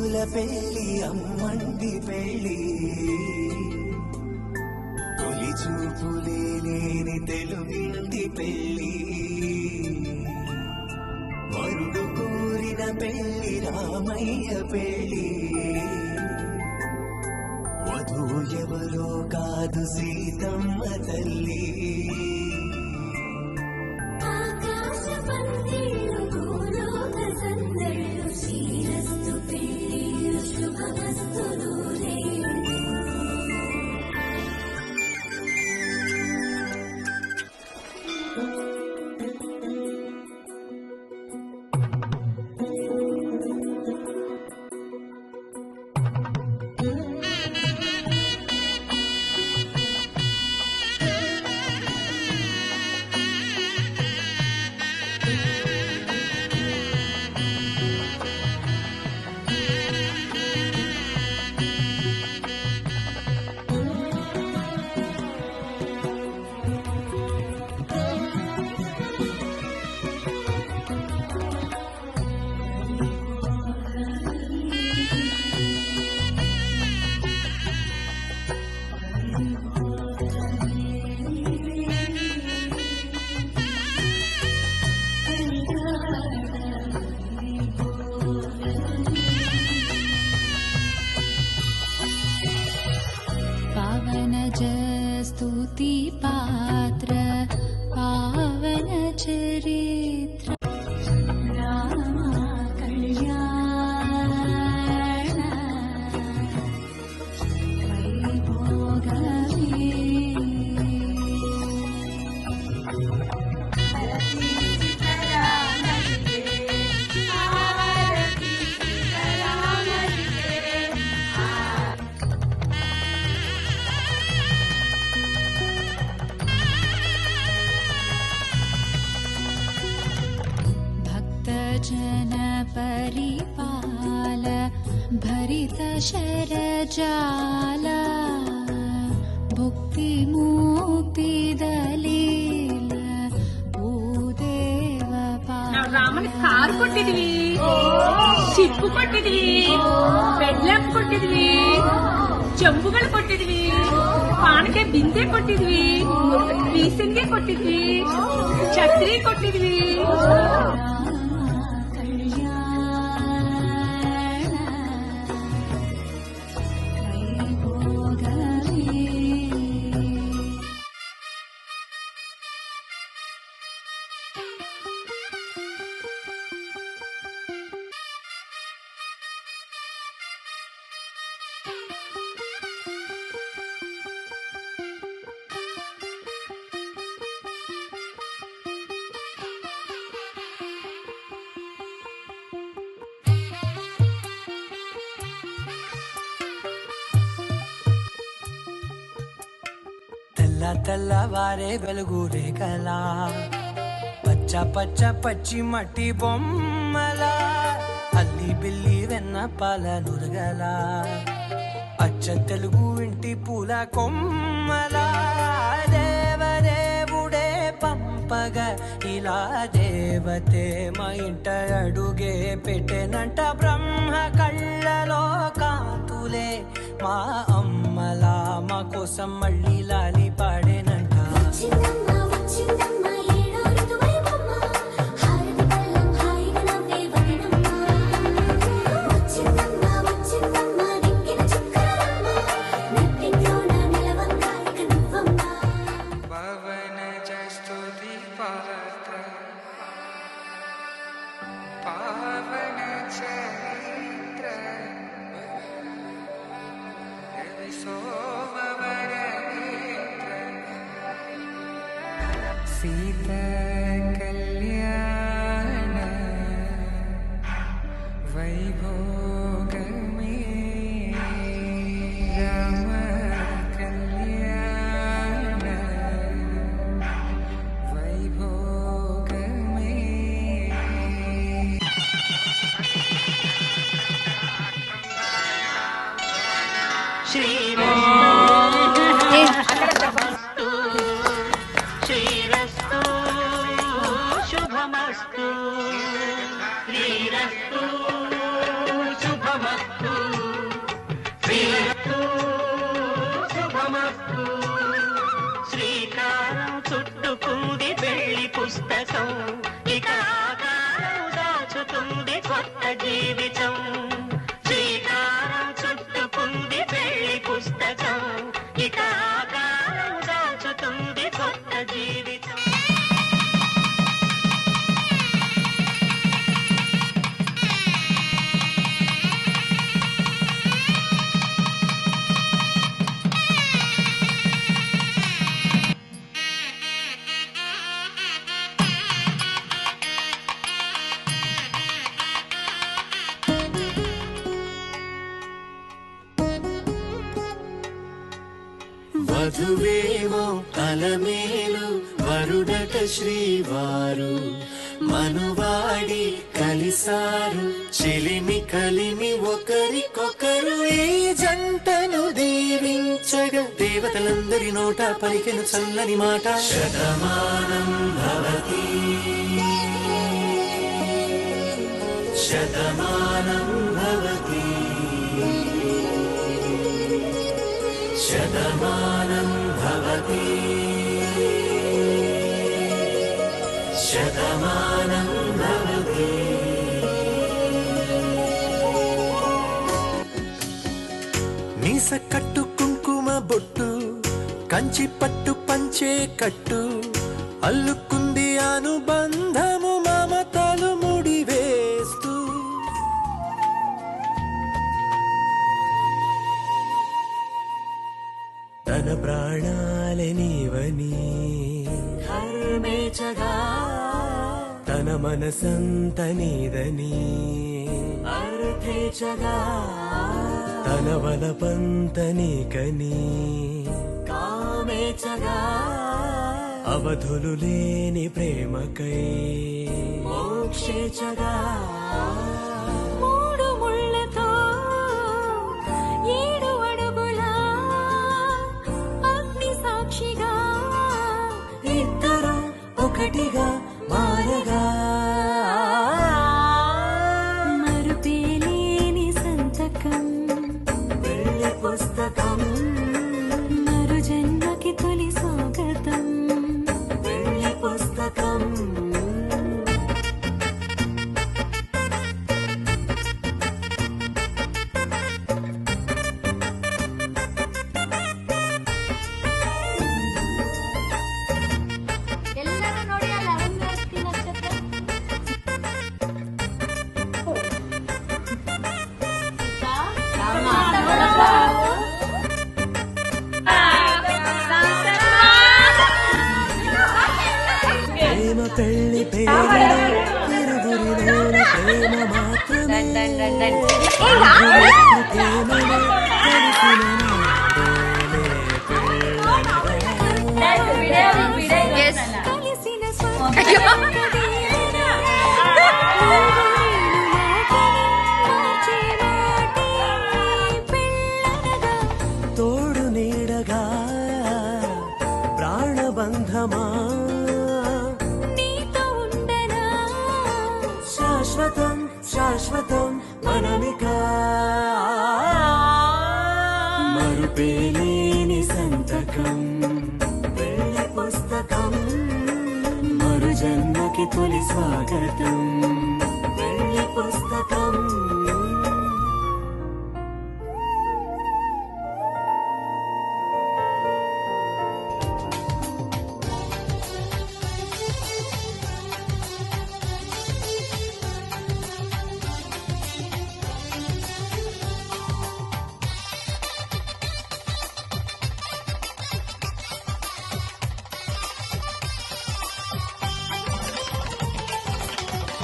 ముద్దుల పెళ్లి అమ్మంది పెళ్లి తొలి చూపులే లేని తెలుగింటి పెళ్లి వరుడు కోరిన పెళ్లి రామయ్య పెళ్లి వధువు ఎవరో కాదు సీతమ్మ తల్లి स्तुति पात्र पावन चरित्र रामा कल्याण वैभोगमे जन परिपाल भरित शरजाल भुक्ति मुक्ति दलील भूदेव ರಾಮನ ಕಾರು ಕೊಟ್ಟಿದ್ವಿ, ಚಿಪ್ಪು ಕೊಟ್ಟಿದ್ವಿ, ಬೆಡ್ಲಪ್ ಕೊಟ್ಟಿದ್ವಿ, ಚಂಬುಗಳು ಕೊಟ್ಟಿದ್ವಿ, ಪಾನಕೆ ಬಿಂದೆ ಕೊಟ್ಟಿದ್ವಿ, ಬೀಸನ್ಗೆ ಕೊಟ್ಟಿದ್ವಿ, ಛತ್ರಿ ಕೊಟ್ಟಿದ್ವಿ. తెల్లవారే వెలుగు రేఖలా పచ్చ పచ్చ పచ్చి మట్టి బొమ్మల అల్లి బిల్లి వెన్న పాల నురగల అచ్చ తెలుగు ఇంటి పూల కొమ్మల దేవదేవుడే పంపగ ఇలా దేవతే మా ఇంట అడుగే పెట్టెనంట బ్రహ్మ కళ్ళలో కాతులే మా అమ్మలా మా కోసం మళ్ళీ లాలి పాడేనంట. सीता कल्याण वैभोगमे राम कल्याण वैभोगमे శ్రీరస్తు శ్రీకారం చుట్టుకుంది పెళ్లి పుస్తకం ఇక ఆకారం దాచుతుంది కొత్త జీవితం శ్రీకారం చుట్టుకుంది పెళ్లి పుస్తకం ఇక ఆకారం దాచుతుంది కొత్త జీవితం వధువేమో అలమేలు వరుడట శ్రీవారు మనువాడి కలిసారు చెలిమి కలిమి ఒకరికొకరు ఈ జంటను దీవించగా దేవతలందరి నోట పలికెను చల్లని మాట శతమానం భవతి శతమానం భవతి శతమానం భవతి శతమానం భవతి మీస కట్టు కుంకుమ బొట్టు కంచి పట్టు పంచే కట్టు అల్లుకుంది అనుబంధము మమతలు ముడివేస్తూ తన ప్రాణాలే నీవని హర్మేచగా తన మనసంత నీదని అర్థేచగా తన వలపంత నీకని కామేచగా అవధులు లేని ప్రేమకై మోక్షేచగా మూడు ముళ్ళతో 7 అడుగుల అగ్ని సాక్షిగా ఇద్దరు ఒకటిగా మారగా మరుపేలేని సంతకం పెళ్లి పుస్తకం మరు జన్మకి తొలి స్వాగతం పెళ్లి పుస్తకం ಎಲ್ಲರೂ ನೋಡಿ ಆ ಲವಂಗವಸ್ತಿ ನಕ್ಷತ್ರ ప్రేమ పెళ్లి పేరు తిరుగురిలోన ప్రేమ మాత్రమే ప్రేమనే కలిసిన కలిసిన స్వర్గ తోడు నీడగా ప్రాణబంధమా నీతో ఉండనా శాశ్వతం శాశ్వతం మనమికా మరుపేలేని సంతకం పెళ్లి పుస్తకం మరు జన్మకి తొలి స్వాగతం పెళ్లి పుస్తకం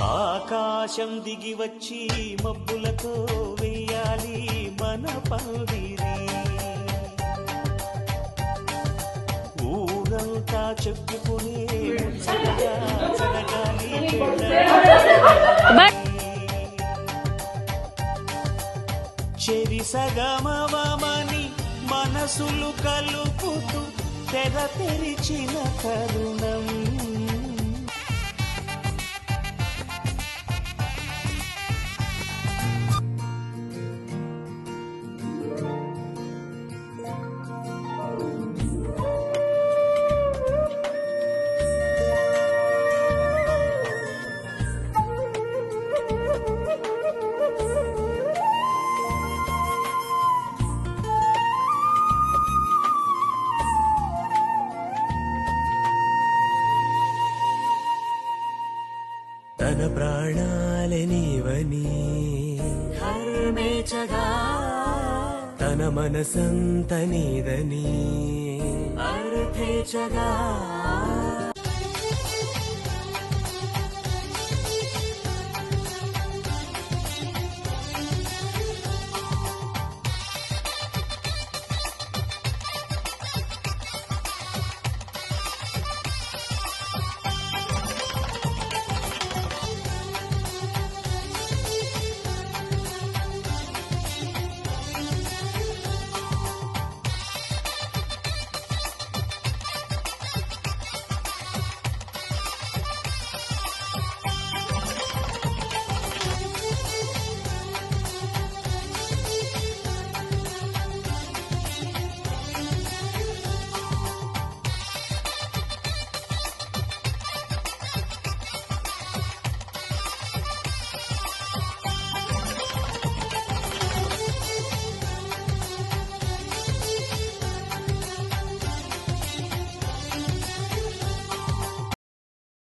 ఆకాశం దిగి వచ్చి మబ్బులతో వెయ్యాలి మన పందిరి ఊరంతా చెప్పుకునే ముచ్చటగా జరగాలి చెరి సగమవమని మనసులు కలుపుతూ తెర తెరిచిన తరుణం తన ప్రాణాలే నీవని ధర్మేచగా తన మనసంత నీదని అర్థేచగా